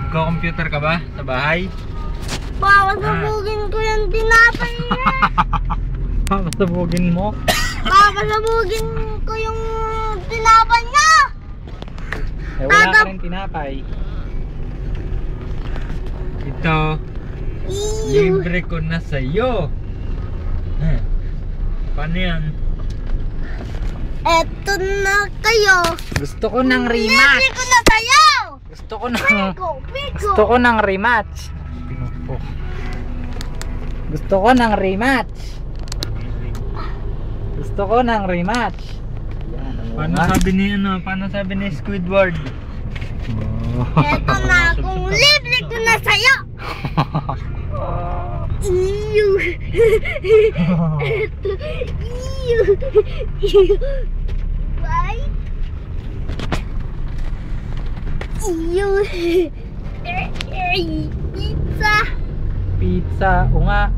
Nagko-computer ka ba sa bahay? Papasabugin ko yung tinapay niya. Papasabugin mo? Papasabugin ko yung tinapay niya. Eh wala ka rin tinapay. Ito, libre ko na sa'yo. Paano yan? Eto na kayo. Gusto ko ng Libre rematch. ko na kayo. Gusto ko ng Pico. Gusto ko ng rematch. Gusto ko ng rematch. Gusto ko ng rematch. Paano sabi ni Paano sabi ni Squidward? Eto na kung libre ko na sa'yo. Iyo. Eto. Iyo. Bye. Iyo. Pizza. Pizza, o nga.